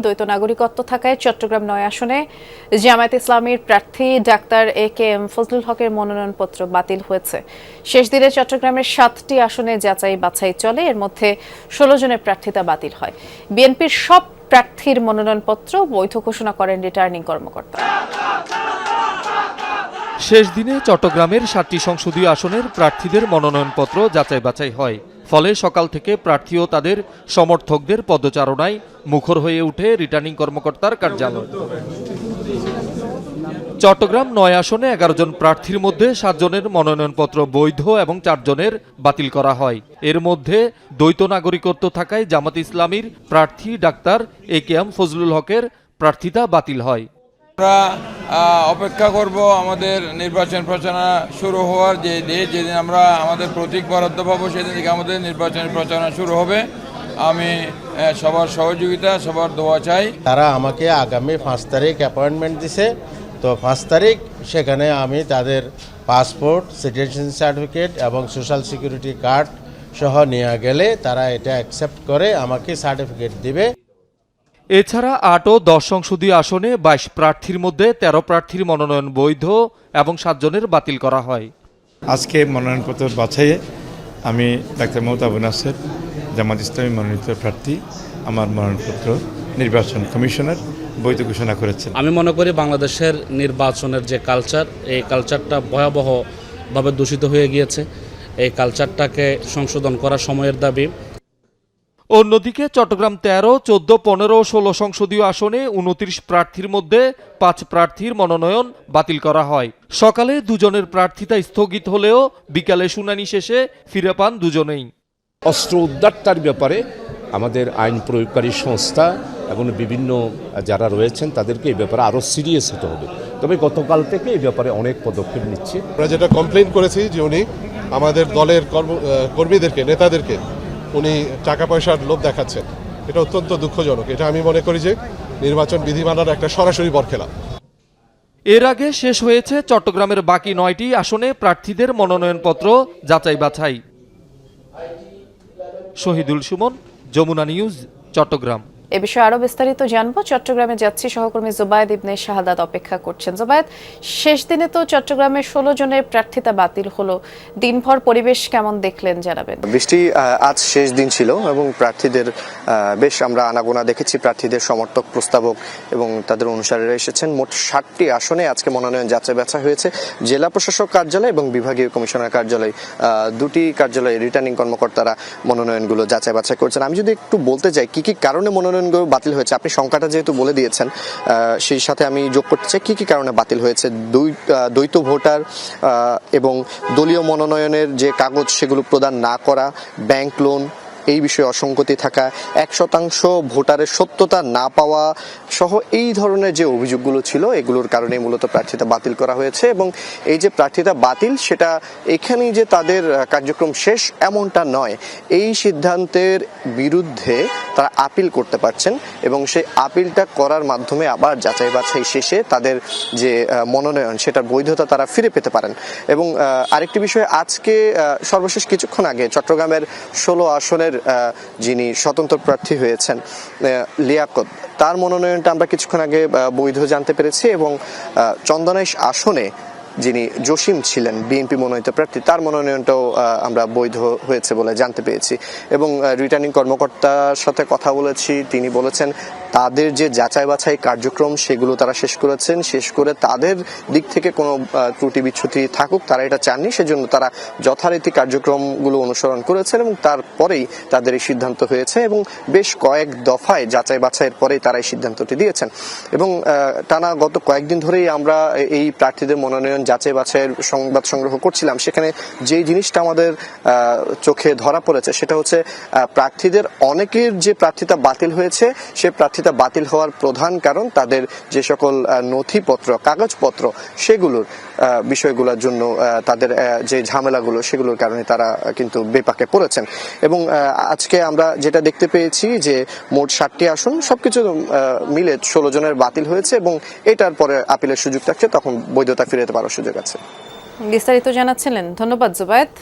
দ্বৈত নাগরিকত্ব থাকায় চট্টগ্রাম ৯ আসনে জামায়াতে ইসলামীর প্রার্থী ডাক্তার এ.কে.এম. ফজলুল হকের মনোনয়নপত্র বাতিল হয়েছে। শেষ দিনে চট্টগ্রামের ৭টি আসনে যাচাই বাছাই চলে, এর মধ্যে ১৬ জনের প্রার্থিতা বাতিল হয়। বিএনপির সব প্রার্থীর মনোনয়নপত্র বৈধ ঘোষণা করেন রিটার্নিং কর্মকর্তা। শেষ দিনে চট্টগ্রামের ৭টি সংসদীয় আসনের প্রার্থীদের মনোনয়নপত্র যাচাই বাছাই হয়। ফলে সকাল থেকে প্রার্থী ও তাদের সমর্থকদের পদচারণায় মুখর হয়ে ওঠে রিটার্নিং কর্মকর্তার কার্যালয়। চট্টগ্রাম ৯ আসনে ১১ জন প্রার্থীর মধ্যে ৭ জনের মনোনয়নপত্র বৈধ এবং ৪ জনের বাতিল করা হয়। এর মধ্যে দ্বৈত নাগরিকত্ব থাকায় জামায়াতে ইসলামীর প্রার্থী ডাক্তার এ.কে.এম. ফজলুল হকের প্রার্থিতা বাতিল হয়। আমরা অপেক্ষা করব আমাদের নির্বাচন প্রচারণা শুরু হওয়ার যেদিন আমরা আমাদের প্রতীক বরাদ্দ পাবো সেদিন থেকে আমাদের নির্বাচনের প্রচারণা শুরু হবে। আমি সবার সহযোগিতা, সবার দোয়া চাই। তারা আমাকে আগামী ৫ তারিখ অ্যাপয়েন্টমেন্ট দিছে, তো ৫ তারিখ সেখানে আমি তাদের পাসপোর্ট, সিটিজেন সার্টিফিকেট এবং সোশ্যাল সিকিউরিটি কার্ড সহ নিয়ে গেলে তারা এটা অ্যাকসেপ্ট করে আমাকে সার্টিফিকেট দিবে। এছাড়া ৮ ও ১০ সংসদীয় আসনে ২২ প্রার্থীর মধ্যে ১৩ প্রার্থীর মনোনয়ন বৈধ এবং ৭ জনের বাতিল করা হয়। আজকে মনোনয়নপত্র বাছাইয়ে আমি ডাক্তার মোতাবুন নাসের জামায়াত ইসলামী মনোনীত প্রার্থী আমার মনোনয়নপত্র নির্বাচন কমিশনার বৈধ ঘোষণা করেছেন। আমি মনে করি বাংলাদেশের নির্বাচনের যে কালচার, এই কালচারটা ভয়াবহভাবে দূষিত হয়ে গিয়েছে। এই কালচারটাকে সংশোধন করা সময়ের দাবি। অন্যদিকে চট্টগ্রাম ১৩, ১৪, ১৫ ও ১৬ সংসদীয় আসনে ২৯ প্রার্থীর মধ্যে ৫ প্রার্থীর মনোনয়ন বাতিল করা হয়। সকালে ২ জনের প্রার্থিতা স্থগিত হলেও বিকালে শুনানি শেষে ফিরে পান দুজনেই। অস্ত্র উদ্ধারটার ব্যাপারে আমাদের আইন প্রয়োগকারী সংস্থা এবং বিভিন্ন যারা রয়েছেন তাদেরকে এই ব্যাপারে আরও সিরিয়াস হতে হবে। তবে গতকাল থেকে এই ব্যাপারে অনেক পদক্ষেপ নিচ্ছে। আমরা যেটা কমপ্লেন করেছি যে উনি আমাদের দলের কর্মীদেরকে, নেতাদেরকে উনি টাকা পয়সার লোভ দেখাচ্ছেন, এটা অত্যন্ত দুঃখজনক। এটা আমি মনে করি যে নির্বাচন বিধিমালার একটা সরাসরি বরখেলাপ। এর আগে শেষ হয়েছে চট্টগ্রামের বাকি ৯টি আসনে প্রার্থীদের মনোনয়নপত্র যাচাই বাছাই। শহীদুল সুমন, যমুনা নিউজ, চট্টগ্রাম। এ বিষয়ে আরো বিস্তারিত জানবো। চট্টগ্রামে যাচ্ছি, সহকর্মী জুবায়েদ ইবনে শাহাদাত অপেক্ষা করছেন। জুবায়েদ, শেষ দিনে তো চট্টগ্রামের ১৬ জনের প্রার্থিতা বাতিল হলো, দিনভর পরিবেশ কেমন দেখলেন জানাবেন। বৃষ্টি আজ শেষ দিন ছিল এবং প্রার্থীদের বেশ আমরা আনাগোনা দেখেছি। প্রার্থীদের সমর্থক, প্রস্তাবক এবং তাদের অনুসারীরা এসেছেন। মোট ৭টি আসনে আজকে মনোনয়ন যাচাই বাছাই হয়েছে। জেলা প্রশাসক কার্যালয় এবং বিভাগীয় কমিশনার কার্যালয়, দুটি কার্যালয়ে রিটার্নিং কর্মকর্তারা মনোনয়নগুলো যাচাই বাছাই করছেন। আমি যদি একটু বলতে চাই কি কি কারণে মনোনয়নগুলো বাতিল হয়েছে, আপনি সংখ্যাটা যেহেতু বলে দিয়েছেন সেই সাথে আমি যোগ করতে চাই কি কি কারণে বাতিল হয়েছে। দ্বৈত ভোটার এবং দলীয় মনোনয়নের যে কাগজ সেগুলো প্রদান না করা, ব্যাংক লোন এই বিষয়ে অসঙ্গতি থাকা, ১% ভোটারের সত্যতা না পাওয়া সহ এই ধরনের যে অভিযোগগুলো ছিল এগুলোর কারণে মূলত প্রার্থিতা বাতিল করা হয়েছে। এবং এই যে প্রার্থিতা বাতিল, সেটা এখানেই যে তাদের কার্যক্রম শেষ এমনটা নয়। এই সিদ্ধান্তের বিরুদ্ধে তারা আপিল করতে পারছেন এবং সেই আপিলটা করার মাধ্যমে আবার যাচাই বাছাই শেষে তাদের যে মনোনয়ন সেটার বৈধতা তারা ফিরে পেতে পারেন। এবং আরেকটি বিষয়, আজকে সর্বশেষ কিছুক্ষণ আগে চট্টগ্রামের ১৬ আসনের যিনি স্বতন্ত্র প্রার্থী হয়েছেন লিয়াকত, তার মনোনয়নটা আমরা কিছুক্ষণ আগে বৈধ জানতে পেরেছি। এবং চন্দনাইশ আসনে যিনি জসিম ছিলেন বিএনপি মনোনীত প্রার্থী, তার মনোনয়নটাও আমরা বৈধ হয়েছে বলে জানতে পেরেছি। এবং রিটার্নিং কর্মকর্তার সাথে কথা বলেছি, তিনি বলেছেন তাদের যে যাচাই বাছাই কার্যক্রম সেগুলো তারা শেষ করেছেন, শেষ করে তাদের দিক থেকে কোনো ত্রুটি বিচ্যুতি থাকুক তারা এটা চাননি, সেজন্য তারা যথারীতি কার্যক্রমগুলো অনুসরণ করেছেন এবং তারপরেই তাদের এই সিদ্ধান্ত হয়েছে। এবং বেশ কয়েক দফায় যাচাই বাছাইয়ের পরেই তারা এই সিদ্ধান্তটি দিয়েছেন। এবং টানা গত কয়েকদিন ধরেই আমরা এই প্রার্থীদের মনোনয়ন যাচাই বাছাইয়ের সংবাদ সংগ্রহ করছিলাম। সেখানে যেই জিনিসটা আমাদের চোখে ধরা পড়েছে সেটা হচ্ছে প্রার্থীদের অনেকের যে প্রার্থিতা বাতিল হয়েছে সে প্রার্থিতা বাতিল হওয়ার প্রধান কারণ তাদের যে সকল নথিপত্র, কাগজপত্র সেগুলোর বিষয়গুলোর জন্য তাদের যে ঝামেলাগুলো সেগুলোর কারণে তারা কিন্তু বেপাকে পড়েছেন। এবং আজকে আমরা যেটা দেখতে পেয়েছি যে মোট ৭টি আসন সবকিছু মিলে ১৬ জনের বাতিল হয়েছে এবং এটার পরে আপিলের সুযোগ থাকছে, তখন বৈধতা ফিরে যেতে পারার সুযোগ আছে। বিস্তারিত জানাচ্ছিলেন, ধন্যবাদ জুবায়েদ।